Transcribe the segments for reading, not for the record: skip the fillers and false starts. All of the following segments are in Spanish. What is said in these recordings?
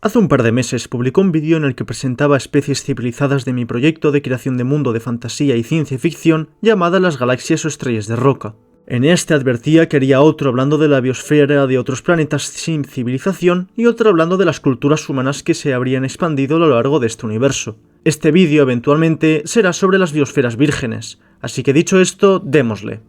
Hace un par de meses publicó un vídeo en el que presentaba especies civilizadas de mi proyecto de creación de mundo de fantasía y ciencia ficción llamada Las Galaxias o Estrellas de Roca. En este advertía que haría otro hablando de la biosfera de otros planetas sin civilización y otro hablando de las culturas humanas que se habrían expandido a lo largo de este universo. Este vídeo eventualmente será sobre las biosferas vírgenes, así que dicho esto, démosle.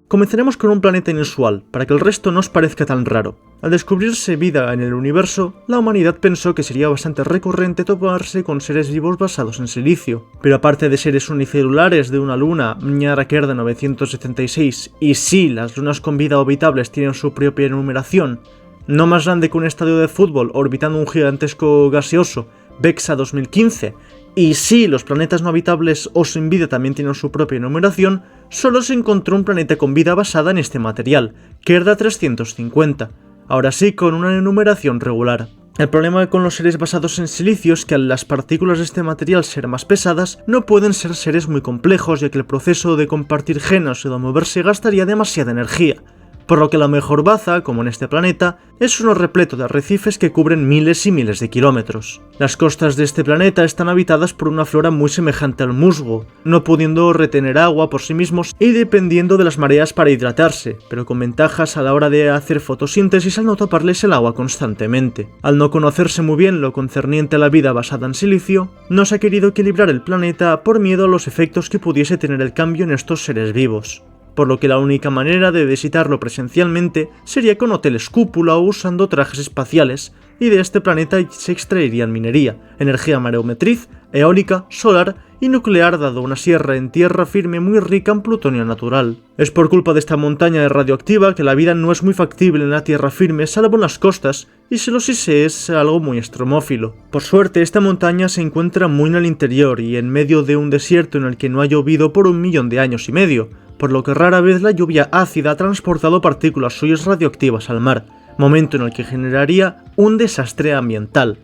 Comenzaremos con un planeta inusual, para que el resto no os parezca tan raro. Al descubrirse vida en el universo, la humanidad pensó que sería bastante recurrente toparse con seres vivos basados en silicio. Pero aparte de seres unicelulares de una luna, Mñara-Kerda 976, y sí, las lunas con vida habitables tienen su propia numeración, no más grande que un estadio de fútbol orbitando un gigantesco gaseoso, Vexa 2015, y sí, los planetas no habitables o sin vida también tienen su propia numeración, solo se encontró un planeta con vida basada en este material, Kerda 350, ahora sí con una numeración regular. El problema con los seres basados en silicio es que al las partículas de este material ser más pesadas, no pueden ser seres muy complejos ya que el proceso de compartir genes o de moverse gastaría demasiada energía. Por lo que la mejor baza, como en este planeta, es uno repleto de arrecifes que cubren miles y miles de kilómetros. Las costas de este planeta están habitadas por una flora muy semejante al musgo, no pudiendo retener agua por sí mismos y dependiendo de las mareas para hidratarse, pero con ventajas a la hora de hacer fotosíntesis al no taparles el agua constantemente. Al no conocerse muy bien lo concerniente a la vida basada en silicio, no se ha querido equilibrar el planeta por miedo a los efectos que pudiese tener el cambio en estos seres vivos. Por lo que la única manera de visitarlo presencialmente sería con hoteles cúpula o usando trajes espaciales, y de este planeta se extraerían minería, energía mareomotriz, eólica, solar y nuclear dado una sierra en tierra firme muy rica en plutonio natural. Es por culpa de esta montaña radioactiva que la vida no es muy factible en la tierra firme salvo en las costas, y solo si se es algo muy estromófilo. Por suerte esta montaña se encuentra muy en el interior y en medio de un desierto en el que no ha llovido por 1 millón de años y medio, por lo que rara vez la lluvia ácida ha transportado partículas suyas radioactivas al mar, momento en el que generaría un desastre ambiental.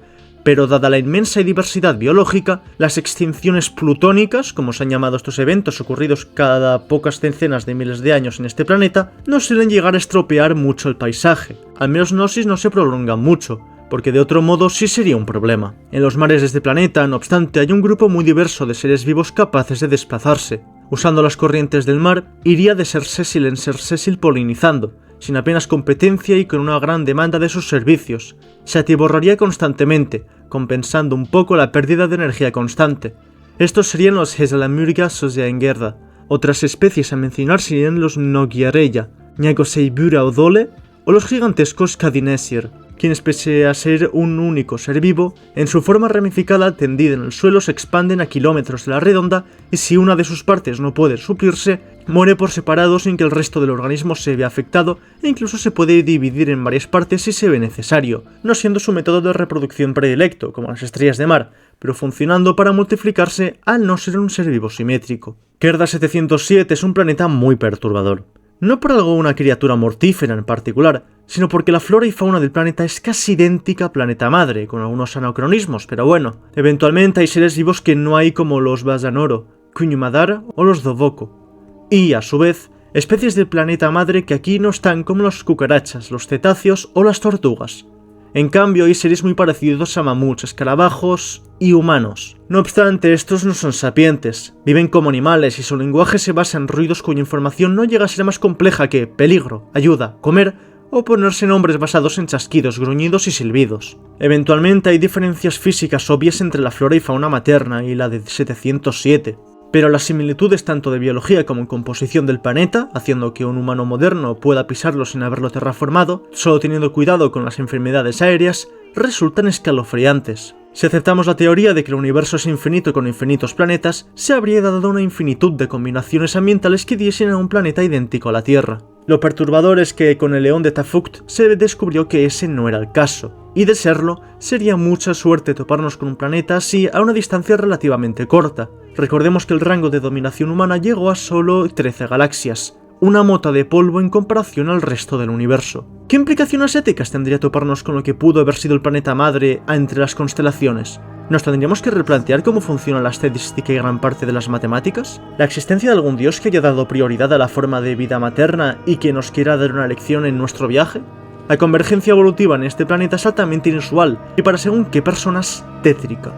Pero dada la inmensa diversidad biológica, las extinciones plutónicas, como se han llamado estos eventos ocurridos cada pocas decenas de miles de años en este planeta, no suelen llegar a estropear mucho el paisaje, al menos no si no se prolongan mucho, porque de otro modo sí sería un problema. En los mares de este planeta, no obstante, hay un grupo muy diverso de seres vivos capaces de desplazarse. Usando las corrientes del mar, iría de ser sésil en ser sésil polinizando, sin apenas competencia y con una gran demanda de sus servicios. Se atiborraría constantemente, compensando un poco la pérdida de energía constante. Estos serían los Hesalamurga Soseaengerda. Otras especies a mencionar serían los Nogiareya, Ñagoseibura odole o los gigantescos Cadinesier, quienes pese a ser un único ser vivo, en su forma ramificada tendida en el suelo se expanden a kilómetros de la redonda y si una de sus partes no puede suplirse, muere por separado sin que el resto del organismo se vea afectado e incluso se puede dividir en varias partes si se ve necesario, no siendo su método de reproducción predilecto, como las estrellas de mar, pero funcionando para multiplicarse al no ser un ser vivo simétrico. Kerda 707 es un planeta muy perturbador. No por algo una criatura mortífera en particular, sino porque la flora y fauna del planeta es casi idéntica a Planeta Madre, con algunos anacronismos, pero bueno, eventualmente hay seres vivos que no hay como los Basanoro, Kuñumadar o los Dovoko. Y, a su vez, especies del Planeta Madre que aquí no están como las cucarachas, los cetáceos o las tortugas. En cambio, hay seres muy parecidos a mamuts, escarabajos y humanos. No obstante, estos no son sapientes, viven como animales y su lenguaje se basa en ruidos cuya información no llega a ser más compleja que peligro, ayuda, comer o ponerse nombres basados en chasquidos, gruñidos y silbidos. Eventualmente hay diferencias físicas obvias entre la flora y fauna materna y la de 707. Pero las similitudes tanto de biología como en composición del planeta, haciendo que un humano moderno pueda pisarlo sin haberlo terraformado, solo teniendo cuidado con las enfermedades aéreas, resultan escalofriantes. Si aceptamos la teoría de que el universo es infinito con infinitos planetas, se habría dado una infinitud de combinaciones ambientales que diesen a un planeta idéntico a la Tierra. Lo perturbador es que con el león de Tafukt se descubrió que ese no era el caso, y de serlo, sería mucha suerte toparnos con un planeta así a una distancia relativamente corta. Recordemos que el rango de dominación humana llegó a solo 13 galaxias, una mota de polvo en comparación al resto del universo. ¿Qué implicaciones éticas tendría toparnos con lo que pudo haber sido el planeta madre entre las constelaciones? ¿Nos tendríamos que replantear cómo funciona la estadística y gran parte de las matemáticas? ¿La existencia de algún dios que haya dado prioridad a la forma de vida materna y que nos quiera dar una lección en nuestro viaje? La convergencia evolutiva en este planeta es altamente inusual y para según qué personas tétrica.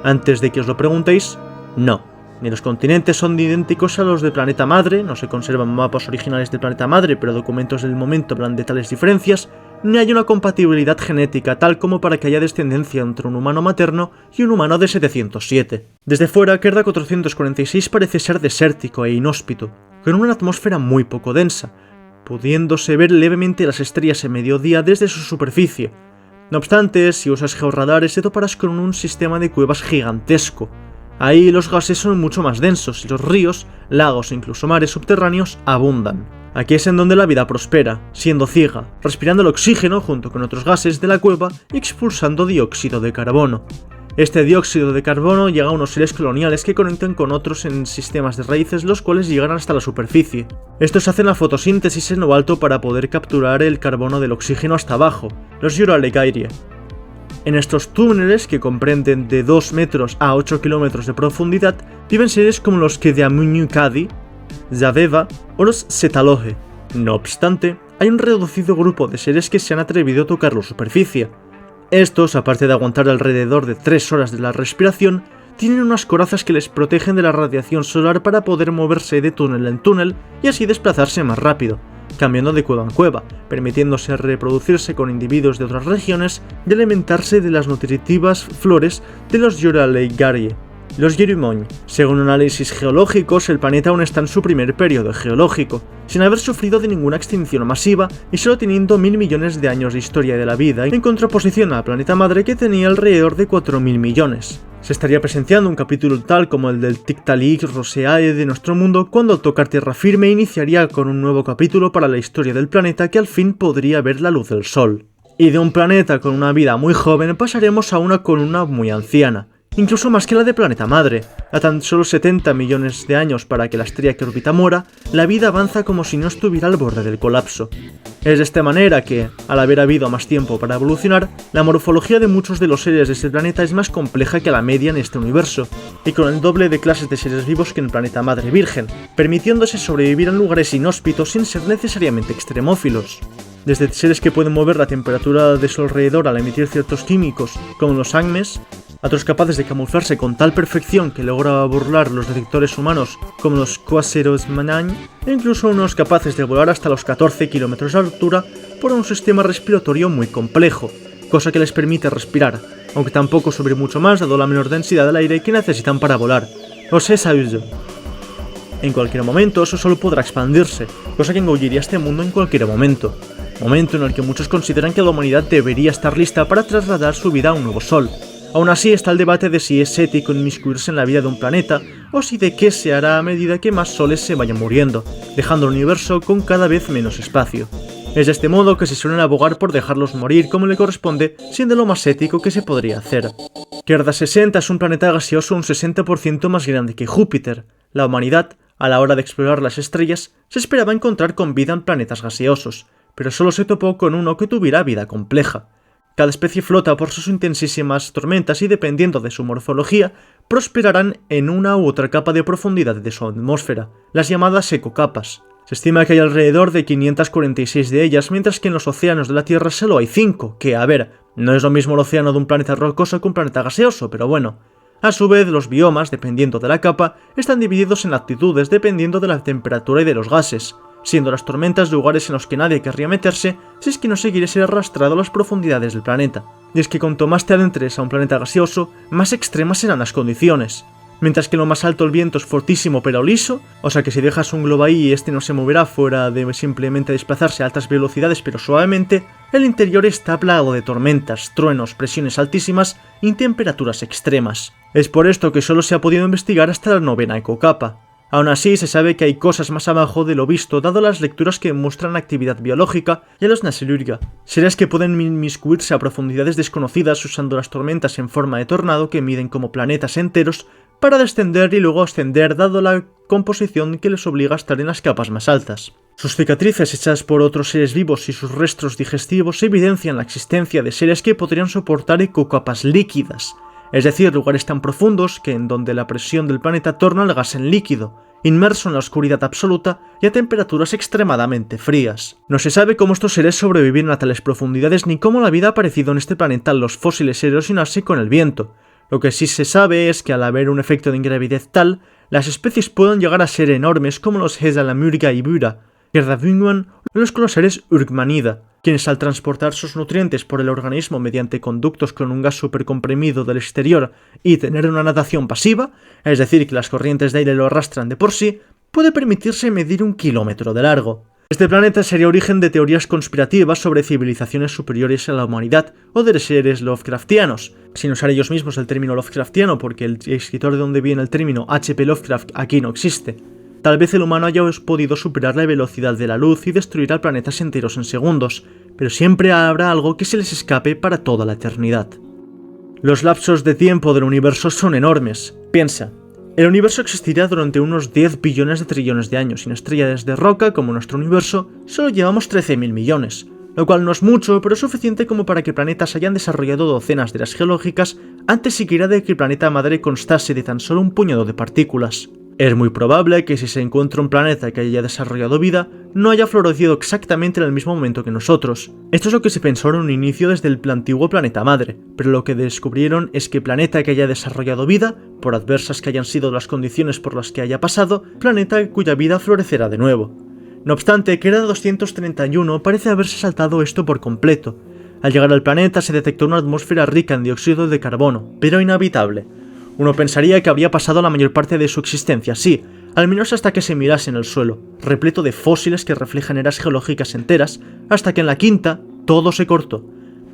Antes de que os lo preguntéis, no. Ni los continentes son idénticos a los del planeta madre, no se conservan mapas originales del planeta madre, pero documentos del momento hablan de tales diferencias, ni hay una compatibilidad genética tal como para que haya descendencia entre un humano materno y un humano de 707. Desde fuera, Kerda 446 parece ser desértico e inhóspito, con una atmósfera muy poco densa, pudiéndose ver levemente las estrellas en mediodía desde su superficie. No obstante, si usas georradares te toparás con un sistema de cuevas gigantesco. Ahí los gases son mucho más densos y los ríos, lagos e incluso mares subterráneos abundan. Aquí es en donde la vida prospera, siendo ciega, respirando el oxígeno junto con otros gases de la cueva y expulsando dióxido de carbono. Este dióxido de carbono llega a unos seres coloniales que conectan con otros en sistemas de raíces, los cuales llegan hasta la superficie. Estos hacen la fotosíntesis en lo alto para poder capturar el carbono del oxígeno hasta abajo, los Uralegaria. En estos túneles, que comprenden de 2 metros a 8 kilómetros de profundidad, viven seres como los Kedeamunyukadi, Zaveva o los Setaloge. No obstante, hay un reducido grupo de seres que se han atrevido a tocar la superficie. Estos, aparte de aguantar alrededor de 3 horas de la respiración, tienen unas corazas que les protegen de la radiación solar para poder moverse de túnel en túnel y así desplazarse más rápido, cambiando de cueva en cueva, permitiéndose reproducirse con individuos de otras regiones y alimentarse de las nutritivas flores de los Uralegaria. Los Yerimoñ. Según análisis geológicos, el planeta aún está en su primer periodo geológico, sin haber sufrido de ninguna extinción masiva y solo teniendo 1000 millones de años de historia de la vida, en contraposición al planeta madre que tenía alrededor de 4000 millones. Se estaría presenciando un capítulo tal como el del Tiktaalik Roseae de nuestro mundo, cuando al tocar tierra firme iniciaría con un nuevo capítulo para la historia del planeta que al fin podría ver la luz del sol. Y de un planeta con una vida muy joven pasaremos a una con una muy anciana, incluso más que la de planeta madre. A tan solo 70 millones de años para que la estrella que orbita muera, la vida avanza como si no estuviera al borde del colapso. Es de esta manera que, al haber habido más tiempo para evolucionar, la morfología de muchos de los seres de este planeta es más compleja que la media en este universo, y con el doble de clases de seres vivos que en el planeta madre virgen, permitiéndose sobrevivir en lugares inhóspitos sin ser necesariamente extremófilos. Desde seres que pueden mover la temperatura de su alrededor al emitir ciertos químicos, como los Angmes, a otros capaces de camuflarse con tal perfección que logra burlar los detectores humanos, como los Quaseros Manañ, e incluso unos capaces de volar hasta los 14 kilómetros de altura por un sistema respiratorio muy complejo, cosa que les permite respirar, aunque tampoco sobre mucho más dado la menor densidad del aire que necesitan para volar, los Esauzo. En cualquier momento eso solo podrá expandirse, cosa que engulliría este mundo en cualquier momento en el que muchos consideran que la humanidad debería estar lista para trasladar su vida a un nuevo sol. Aún así está el debate de si es ético inmiscuirse en la vida de un planeta, o si de qué se hará a medida que más soles se vayan muriendo, dejando el universo con cada vez menos espacio. Es de este modo que se suelen abogar por dejarlos morir como le corresponde, siendo lo más ético que se podría hacer. Kerda 60 es un planeta gaseoso un 60% más grande que Júpiter. La humanidad, a la hora de explorar las estrellas, se esperaba encontrar con vida en planetas gaseosos, pero solo se topó con uno que tuviera vida compleja. Cada especie flota por sus intensísimas tormentas y, dependiendo de su morfología, prosperarán en una u otra capa de profundidad de su atmósfera, las llamadas ecocapas. Se estima que hay alrededor de 546 de ellas, mientras que en los océanos de la Tierra solo hay 5, que, a ver, no es lo mismo el océano de un planeta rocoso que un planeta gaseoso, pero bueno. A su vez, los biomas, dependiendo de la capa, están divididos en latitudes dependiendo de la temperatura y de los gases, siendo las tormentas lugares en los que nadie querría meterse si es que no se quiere ser arrastrado a las profundidades del planeta. Y es que cuanto más te adentres a un planeta gaseoso, más extremas serán las condiciones. Mientras que en lo más alto el viento es fortísimo pero liso, o sea que si dejas un globo ahí este no se moverá fuera de simplemente desplazarse a altas velocidades pero suavemente, el interior está plagado de tormentas, truenos, presiones altísimas y temperaturas extremas. Es por esto que solo se ha podido investigar hasta la 9ª ecocapa. Aún así, se sabe que hay cosas más abajo de lo visto, dado las lecturas que muestran actividad biológica y a los Nasilurga, seres que pueden inmiscuirse a profundidades desconocidas usando las tormentas en forma de tornado que miden como planetas enteros para descender y luego ascender, dado la composición que les obliga a estar en las capas más altas. Sus cicatrices hechas por otros seres vivos y sus restos digestivos evidencian la existencia de seres que podrían soportar ecocapas líquidas. es decir, lugares tan profundos que en donde la presión del planeta torna el gas en líquido, inmerso en la oscuridad absoluta y a temperaturas extremadamente frías. No se sabe cómo estos seres sobreviven a tales profundidades ni cómo la vida ha aparecido en este planeta al los fósiles erosionarse con el viento. Lo que sí se sabe es que al haber un efecto de ingravidez tal, las especies pueden llegar a ser enormes como los Hesalamurga y Bura, Gerdavunguan o los coloseres Urgmanida, quienes al transportar sus nutrientes por el organismo mediante conductos con un gas supercomprimido del exterior y tener una natación pasiva, es decir, que las corrientes de aire lo arrastran de por sí, puede permitirse medir 1 kilómetro de largo. Este planeta sería origen de teorías conspirativas sobre civilizaciones superiores a la humanidad o de seres Lovecraftianos, sin usar ellos mismos el término Lovecraftiano porque el escritor de donde viene el término H.P. Lovecraft aquí no existe. Tal vez el humano haya podido superar la velocidad de la luz y destruir al planetas enteros en segundos, pero siempre habrá algo que se les escape para toda la eternidad. Los lapsos de tiempo del universo son enormes. Piensa, el universo existirá durante unos 10 billones de trillones de años, y en estrellas de roca como nuestro universo solo llevamos 13.000 millones, lo cual no es mucho, pero es suficiente como para que planetas hayan desarrollado docenas de eras geológicas antes siquiera de que el planeta madre constase de tan solo un puñado de partículas. Es muy probable que si se encuentra un planeta que haya desarrollado vida, no haya florecido exactamente en el mismo momento que nosotros. Esto es lo que se pensó en un inicio desde el antiguo planeta madre, pero lo que descubrieron es que planeta que haya desarrollado vida, por adversas que hayan sido las condiciones por las que haya pasado, planeta cuya vida florecerá de nuevo. No obstante, Kerda 231 parece haberse saltado esto por completo. Al llegar al planeta se detectó una atmósfera rica en dióxido de carbono, pero inhabitable. Uno pensaría que habría pasado la mayor parte de su existencia así, al menos hasta que se mirase en el suelo, repleto de fósiles que reflejan eras geológicas enteras, hasta que en la quinta todo se cortó.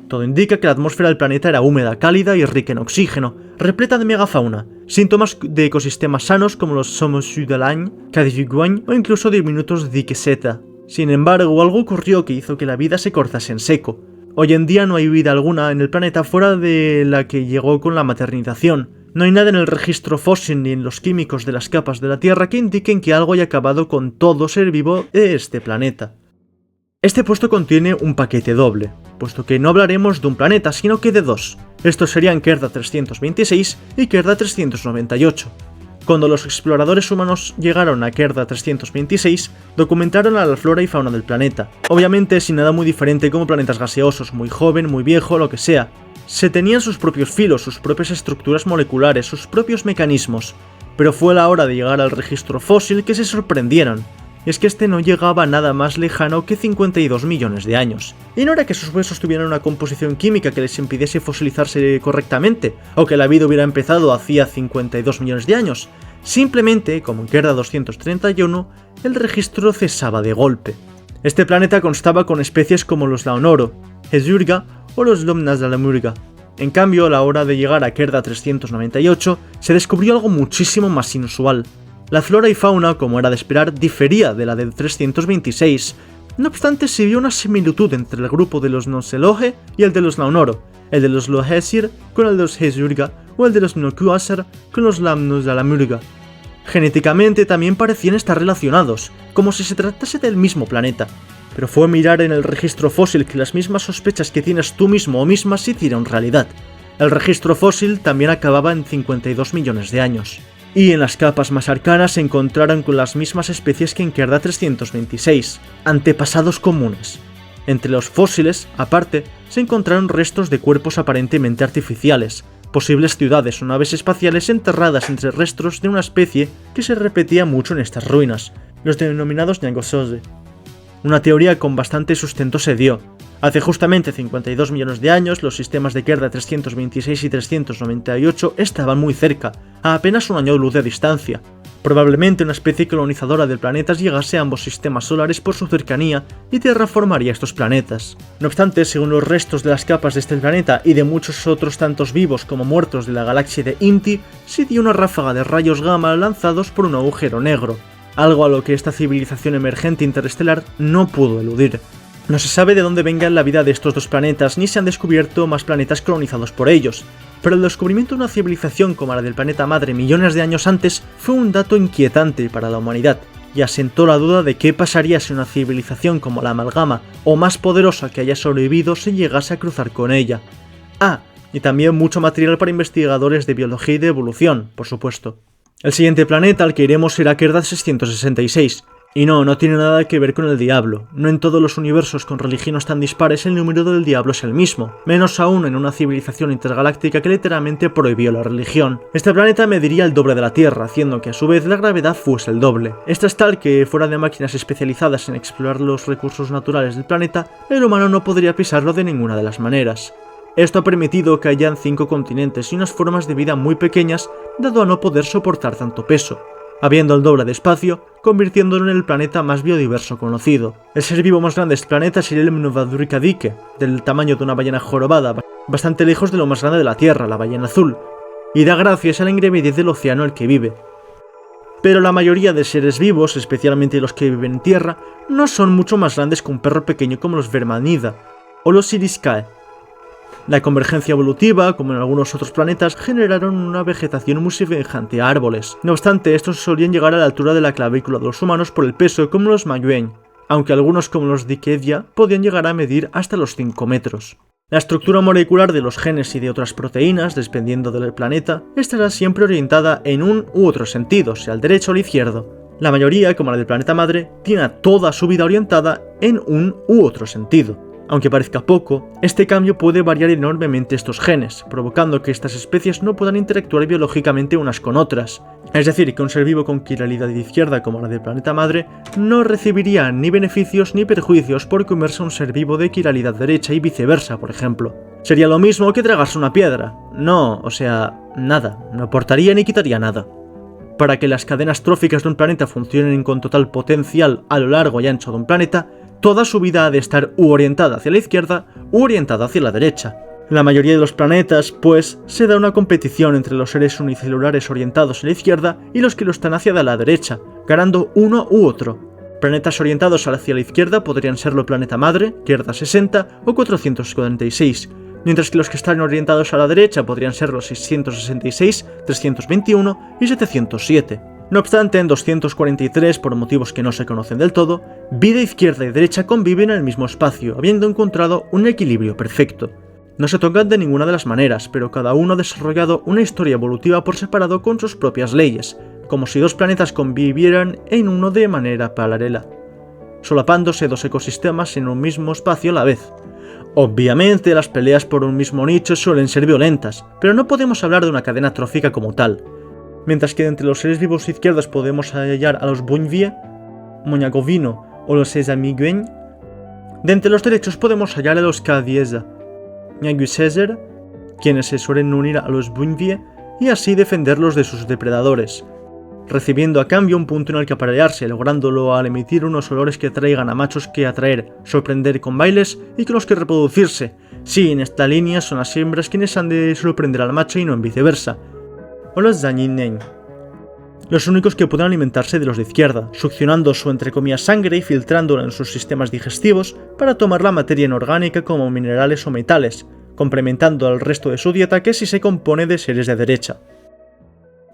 Todo indica que la atmósfera del planeta era húmeda, cálida y rica en oxígeno, repleta de megafauna, síntomas de ecosistemas sanos como los Somosudalain, Cadiviguain o incluso diminutos Dikeseta. Sin embargo, algo ocurrió que hizo que la vida se cortase en seco. Hoy en día no hay vida alguna en el planeta fuera de la que llegó con la maternización. No hay nada en el registro fósil ni en los químicos de las capas de la Tierra que indiquen que algo haya acabado con todo ser vivo de este planeta. Este puesto contiene un paquete doble, puesto que no hablaremos de un planeta, sino que de dos. Estos serían Kerda 326 y Kerda 398. Cuando los exploradores humanos llegaron a Kerda 326, documentaron a la flora y fauna del planeta. Obviamente sin nada muy diferente como planetas gaseosos, muy joven, muy viejo, lo que sea. Se tenían sus propios filos, sus propias estructuras moleculares, sus propios mecanismos, pero fue a la hora de llegar al registro fósil que se sorprendieron, y es que este no llegaba nada más lejano que 52 millones de años. Y no era que sus huesos tuvieran una composición química que les impidiese fosilizarse correctamente, o que la vida hubiera empezado hacía 52 millones de años, simplemente, como en Kerda 231, el registro cesaba de golpe. Este planeta constaba con especies como los Laonoro, Hesurga o los Lomnasalamurga. En cambio, a la hora de llegar a Kerda 398, se descubrió algo muchísimo más inusual. La flora y fauna, como era de esperar, difería de la de 326. No obstante, se vio una similitud entre el grupo de los Noseloge y el de los Laonoro, el de los Lohesir con el de los Hesurga o el de los Nokuasar con los Lamnosalamurga. Genéticamente también parecían estar relacionados, como si se tratase del mismo planeta. Pero fue mirar en el registro fósil que las mismas sospechas que tienes tú mismo o misma se hicieron realidad. El registro fósil también acababa en 52 millones de años. Y en las capas más arcanas se encontraron con las mismas especies que en Kerda 326, antepasados comunes. Entre los fósiles, aparte, se encontraron restos de cuerpos aparentemente artificiales, posibles ciudades o naves espaciales enterradas entre restos de una especie que se repetía mucho en estas ruinas, los denominados Nyangosose. Una teoría con bastante sustento se dio. Hace justamente 52 millones de años, los sistemas de Kerda 326 y 398 estaban muy cerca, a apenas un año luz de distancia. Probablemente una especie colonizadora del planeta llegase a ambos sistemas solares por su cercanía y terraformaría estos planetas. No obstante, según los restos de las capas de este planeta y de muchos otros tantos vivos como muertos de la galaxia de Inti, se dio una ráfaga de rayos gamma lanzados por un agujero negro, algo a lo que esta civilización emergente interestelar no pudo eludir. No se sabe de dónde venga la vida de estos dos planetas, ni se han descubierto más planetas colonizados por ellos, pero el descubrimiento de una civilización como la del planeta madre millones de años antes fue un dato inquietante para la humanidad, y asentó la duda de qué pasaría si una civilización como la Amalgama, o más poderosa que haya sobrevivido, se llegase a cruzar con ella. Ah, y también mucho material para investigadores de biología y de evolución, por supuesto. El siguiente planeta al que iremos será Kerda 666. Y no tiene nada que ver con el diablo. No en todos los universos con religiones tan dispares el número del diablo es el mismo, menos aún en una civilización intergaláctica que literalmente prohibió la religión. Este planeta mediría el doble de la Tierra, haciendo que a su vez la gravedad fuese el doble. Esta es tal que, fuera de máquinas especializadas en explorar los recursos naturales del planeta, el humano no podría pisarlo de ninguna de las maneras. Esto ha permitido que hayan 5 continentes y unas formas de vida muy pequeñas, dado a no poder soportar tanto peso, habiendo el doble de espacio, convirtiéndolo en el planeta más biodiverso conocido. El ser vivo más grande de este planeta sería el Mnovadurikadike, del tamaño de una ballena jorobada, bastante lejos de lo más grande de la Tierra, la ballena azul, y da gracias a la ingrediente del océano en el que vive. Pero la mayoría de seres vivos, especialmente los que viven en tierra, no son mucho más grandes que un perro pequeño como los Vermanida o los Siriskae. La convergencia evolutiva, como en algunos otros planetas, generaron una vegetación muy semejante a árboles. No obstante, estos solían llegar a la altura de la clavícula de los humanos por el peso, como los Mayueñ, aunque algunos, como los Dikedia, podían llegar a medir hasta los 5 metros. La estructura molecular de los genes y de otras proteínas, dependiendo del planeta, estará siempre orientada en un u otro sentido, sea al derecho o al izquierdo. La mayoría, como la del planeta madre, tiene toda su vida orientada en un u otro sentido. Aunque parezca poco, este cambio puede variar enormemente estos genes, provocando que estas especies no puedan interactuar biológicamente unas con otras. Es decir, que un ser vivo con quiralidad de izquierda como la del planeta madre no recibiría ni beneficios ni perjuicios por comerse a un ser vivo de quiralidad derecha y viceversa, por ejemplo. Sería lo mismo que tragarse una piedra. No, o sea, nada, no aportaría ni quitaría nada. Para que las cadenas tróficas de un planeta funcionen con total potencial a lo largo y ancho de un planeta, toda su vida ha de estar u orientada hacia la izquierda u orientada hacia la derecha. En la mayoría de los planetas, pues, se da una competición entre los seres unicelulares orientados a la izquierda y los que lo están hacia la derecha, ganando uno u otro. Planetas orientados hacia la izquierda podrían serlo planeta madre, Kerda 60 o 446, mientras que los que están orientados a la derecha podrían ser los 666, 321 y 707. No obstante, en 243, por motivos que no se conocen del todo, vida izquierda y derecha conviven en el mismo espacio, habiendo encontrado un equilibrio perfecto. No se tocan de ninguna de las maneras, pero cada uno ha desarrollado una historia evolutiva por separado con sus propias leyes, como si dos planetas convivieran en uno de manera paralela, solapándose dos ecosistemas en un mismo espacio a la vez. Obviamente, las peleas por un mismo nicho suelen ser violentas, pero no podemos hablar de una cadena trófica como tal. Mientras que entre los seres vivos izquierdos podemos hallar a los Buñvie, Moñagovino o los Esamigueñ, de entre los derechos podemos hallar a los Cadieza, Ñaguisezer, quienes se suelen unir a los Buñvie y así defenderlos de sus depredadores, recibiendo a cambio un punto en el que aparearse, lográndolo al emitir unos olores que traigan a machos que atraer, sorprender con bailes y con los que reproducirse. Sí, en esta línea son las hembras quienes han de sorprender al macho y no en viceversa. O los Zañineñ, los únicos que pueden alimentarse de los de izquierda, succionando su entre comillas sangre y filtrándola en sus sistemas digestivos para tomar la materia inorgánica como minerales o metales, complementando al resto de su dieta que sí se compone de seres de derecha.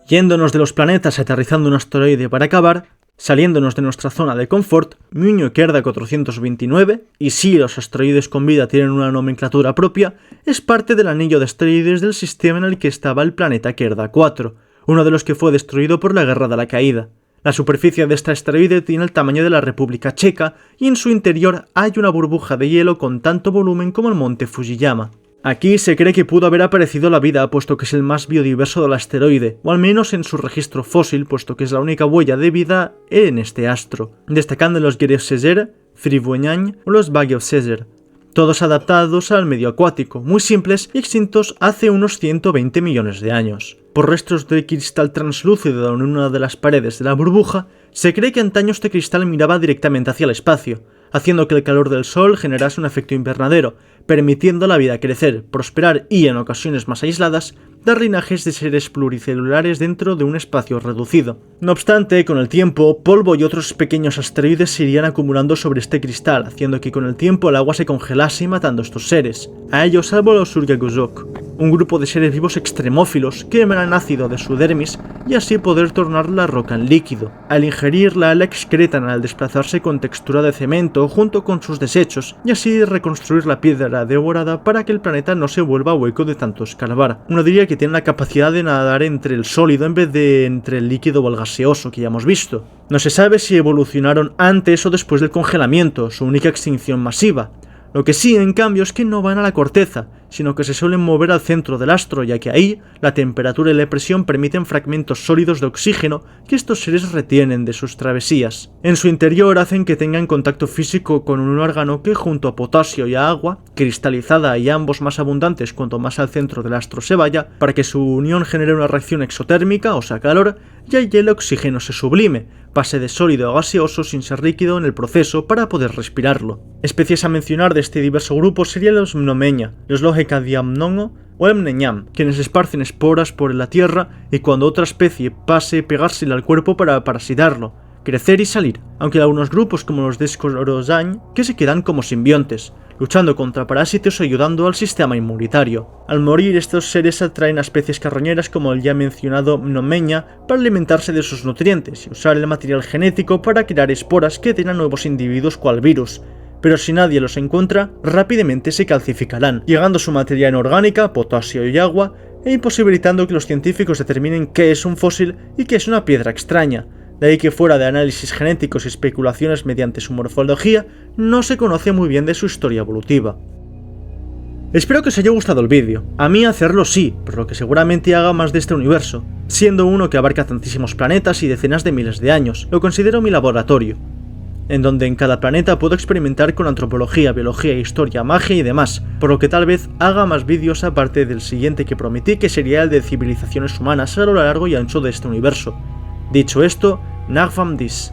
Yéndonos de los planetas aterrizando un asteroide para acabar, saliéndonos de nuestra zona de confort, Muño Kerda 429, y sí, los asteroides con vida tienen una nomenclatura propia, es parte del anillo de asteroides del sistema en el que estaba el planeta Kerda 4, uno de los que fue destruido por la Guerra de la Caída. La superficie de este asteroide tiene el tamaño de la República Checa y en su interior hay una burbuja de hielo con tanto volumen como el monte Fujiyama. Aquí se cree que pudo haber aparecido la vida, puesto que es el más biodiverso del asteroide, o al menos en su registro fósil, puesto que es la única huella de vida en este astro, destacando los Gereosezer, Frivueñañ o los Bagiosezer, todos adaptados al medio acuático, muy simples y extintos hace unos 120 millones de años. Por restos de cristal translúcido en una de las paredes de la burbuja, se cree que antaño este cristal miraba directamente hacia el espacio, haciendo que el calor del Sol generase un efecto invernadero, permitiendo a la vida crecer, prosperar y, en ocasiones más aisladas, dar linajes de seres pluricelulares dentro de un espacio reducido. No obstante, con el tiempo, polvo y otros pequeños asteroides se irían acumulando sobre este cristal, haciendo que con el tiempo el agua se congelase y matando a estos seres. A ellos salvo los Suryakuzook, un grupo de seres vivos extremófilos que emanan ácido de su dermis y así poder tornar la roca en líquido. Al ingerirla la excretan al desplazarse con textura de cemento junto con sus desechos y así reconstruir la piedra devorada para que el planeta no se vuelva hueco de tanto escarbar. Uno diría que tiene la capacidad de nadar entre el sólido en vez de entre el líquido o el gaseoso que ya hemos visto. No se sabe si evolucionaron antes o después del congelamiento, su única extinción masiva. Lo que sí, en cambio, es que no van a la corteza, sino que se suelen mover al centro del astro, ya que ahí la temperatura y la presión permiten fragmentos sólidos de oxígeno que estos seres retienen de sus travesías. En su interior hacen que tengan contacto físico con un órgano que, junto a potasio y a agua, cristalizada y ambos más abundantes cuanto más al centro del astro se vaya, para que su unión genere una reacción exotérmica, o sea calor, y ahí el oxígeno se sublime, pase de sólido a gaseoso sin ser líquido en el proceso para poder respirarlo. Especies a mencionar de este diverso grupo serían los Mnomenia, los Logecadiamnono o el Mneñam, quienes esparcen esporas por la tierra y cuando otra especie pase pegársele al cuerpo para parasitarlo, crecer y salir, aunque hay algunos grupos como los Descorozain que se quedan como simbiontes, luchando contra parásitos o ayudando al sistema inmunitario. Al morir, estos seres atraen a especies carroñeras como el ya mencionado Mnomenia para alimentarse de sus nutrientes y usar el material genético para crear esporas que den a nuevos individuos cual virus, pero si nadie los encuentra, rápidamente se calcificarán, llegando su materia inorgánica, potasio y agua, e imposibilitando que los científicos determinen qué es un fósil y qué es una piedra extraña. De ahí que fuera de análisis genéticos y especulaciones mediante su morfología, no se conoce muy bien de su historia evolutiva. Espero que os haya gustado el vídeo. A mí hacerlo sí, por lo que seguramente haga más de este universo. Siendo uno que abarca tantísimos planetas y decenas de miles de años, lo considero mi laboratorio, en donde en cada planeta puedo experimentar con antropología, biología, historia, magia y demás, por lo que tal vez haga más vídeos aparte del siguiente que prometí, que sería el de civilizaciones humanas a lo largo y ancho de este universo. Dicho esto, Nagvam Dis.